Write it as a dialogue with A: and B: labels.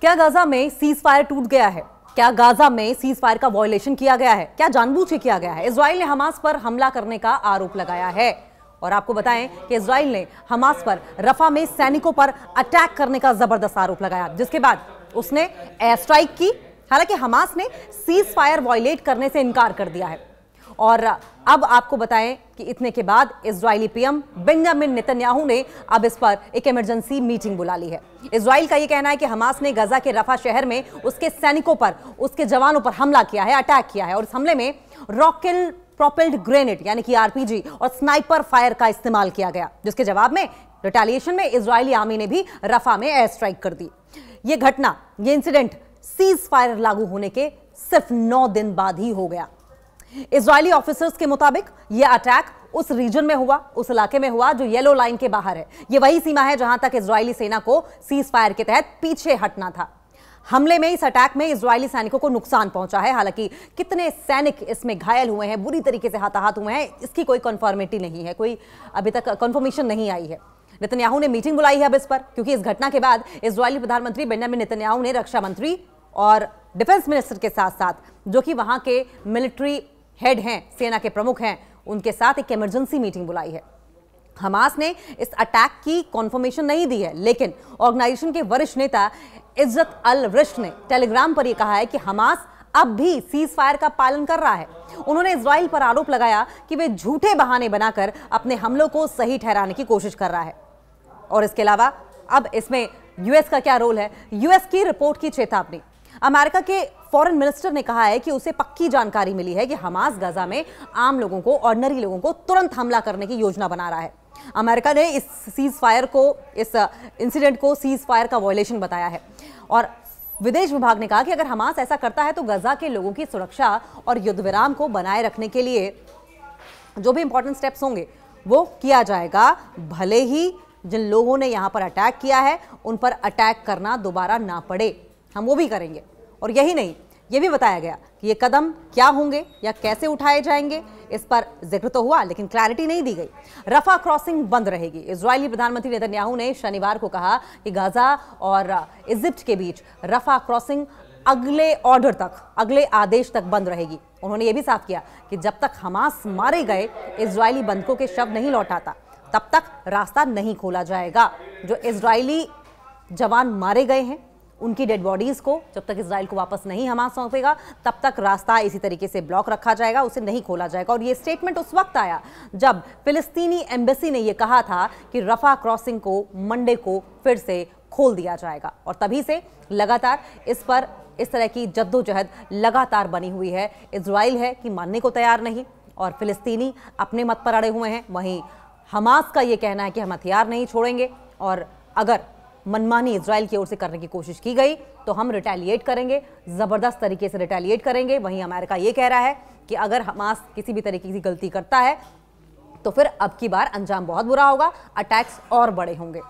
A: क्या गाजा में cease fire टूट गया है? क्या गाजा में सीज फायर का वायलेशन किया गया है? क्या जानबूझ के किया गया है? इजराइल ने हमास पर हमला करने का आरोप लगाया है और आपको बताएं कि इजराइल ने हमास पर रफा में सैनिकों पर अटैक करने का जबरदस्त आरोप लगाया, जिसके बाद उसने एयर स्ट्राइक की। हालांकि हमास ने सीज फायर वायलेट करने से इनकार कर दिया है। और अब आपको बताएं कि इतने के बाद इजरायली पीएम बेंजामिन नेतन्याहू ने अब इस पर एक इमरजेंसी मीटिंग बुला ली है। इजराइल का यह कहना है कि हमास ने गाजा के रफा शहर में उसके सैनिकों पर, उसके जवानों पर हमला किया है, अटैक किया है और इस हमले में रॉकेल प्रोपेल्ड ग्रेनेड यानी कि आरपीजी और स्नाइपर फायर का इस्तेमाल किया गया, जिसके जवाब में रिटेलिएशन में इजरायली आर्मी ने भी रफा में एयर स्ट्राइक कर दी। यह घटना, यह इंसिडेंट सीज फायर लागू होने के सिर्फ 9 दिन बाद ही हो गया। इजरायली ऑफिसर्स के मुताबिक यह अटैक उस रीजन में हुआ, उस इलाके में हुआ जो येलो लाइन के बाहर है। यह वही सीमा है जहां तक इजरायली सेना को सीज फायर के तहत पीछे हटना था। हमले में, इस अटैक में इजरायली सैनिकों को नुकसान पहुंचा है। हालांकि कितने सैनिक इसमें घायल हुए हैं, बुरी तरीके से हताहत हुए हैं, इसकी कोई कंफर्मेटी नहीं है, कोई अभी तक कंफर्मेशन नहीं आई है। नेतन्याहू ने मीटिंग बुलाई है अब इस पर, क्योंकि इस घटना के बाद इजरायली प्रधानमंत्री बेंजामिन नेतन्याहू ने रक्षा मंत्री और डिफेंस मिनिस्टर के साथ साथ, जो कि वहां के मिलिट्री हेड हैं, सेना के प्रमुख हैं, उनके साथ एक इमरजेंसी मीटिंग बुलाई है। हमास ने इस अटैक की कंफर्मेशन नहीं दी है, लेकिन ऑर्गेनाइजेशन के वरिष्ठ नेता इज्जत अल रिश्त ने टेलीग्राम पर यह कहा है कि हमास अब भी सीज फायर का पालन कर रहा है। उन्होंने इजराइल पर आरोप लगाया कि वे झूठे बहाने बनाकर अपने हमलों को सही ठहराने की कोशिश कर रहा है। और इसके अलावा अब इसमें यूएस का क्या रोल है? यूएस की रिपोर्ट की चेतावनी। अमेरिका के फॉरेन मिनिस्टर ने कहा है कि उसे पक्की जानकारी मिली है कि हमास गाजा में आम लोगों को, ऑर्डिनरी लोगों को तुरंत हमला करने की योजना बना रहा है। अमेरिका ने इस सीज फायर को, इस इंसिडेंट को सीज फायर का वायलेशन बताया है और विदेश विभाग ने कहा कि अगर हमास ऐसा करता है तो गाजा के लोगों की सुरक्षा और युद्ध विराम को बनाए रखने के लिए जो भी इंपॉर्टेंट स्टेप्स होंगे वो किया जाएगा, भले ही जिन लोगों ने यहां पर अटैक किया है उन पर अटैक करना दोबारा ना पड़े, हम वो भी करेंगे। और यही नहीं, ये भी बताया गया कि ये कदम क्या होंगे या कैसे उठाए जाएंगे, इस पर जिक्र तो हुआ लेकिन क्लैरिटी नहीं दी गई। रफा क्रॉसिंग बंद रहेगी। इजरायली प्रधानमंत्री नेतन्याहू ने शनिवार को कहा कि गाजा और इजिप्ट के बीच रफा क्रॉसिंग अगले ऑर्डर तक, अगले आदेश तक बंद रहेगी। उन्होंने ये भी साफ किया कि जब तक हमास मारे गए इजरायली बंधकों के शव नहीं लौटाता तब तक रास्ता नहीं खोला जाएगा। जो इजरायली जवान मारे गए हैं उनकी डेड बॉडीज को जब तक इजराइल को वापस नहीं हमास सौंपेगा तब तक रास्ता इसी तरीके से ब्लॉक रखा जाएगा, उसे नहीं खोला जाएगा। और ये स्टेटमेंट उस वक्त आया जब फिलिस्तीनी एम्बेसी ने यह कहा था कि रफा क्रॉसिंग को मंडे को फिर से खोल दिया जाएगा। और तभी से लगातार इस पर इस तरह की जद्दोजहद लगातार बनी हुई है। इजराइल है कि मानने को तैयार नहीं और फिलिस्तीनी अपने मत पर अड़े हुए हैं। वहीं हमास का यह कहना है कि हम हथियार नहीं छोड़ेंगे और अगर मनमानी इजराइल की ओर से करने की कोशिश की गई तो हम रिटेलिएट करेंगे, जबरदस्त तरीके से रिटेलिएट करेंगे। वहीं अमेरिका ये कह रहा है कि अगर हमास किसी भी तरीके की गलती करता है तो फिर अब की बार अंजाम बहुत बुरा होगा, अटैक्स और बड़े होंगे।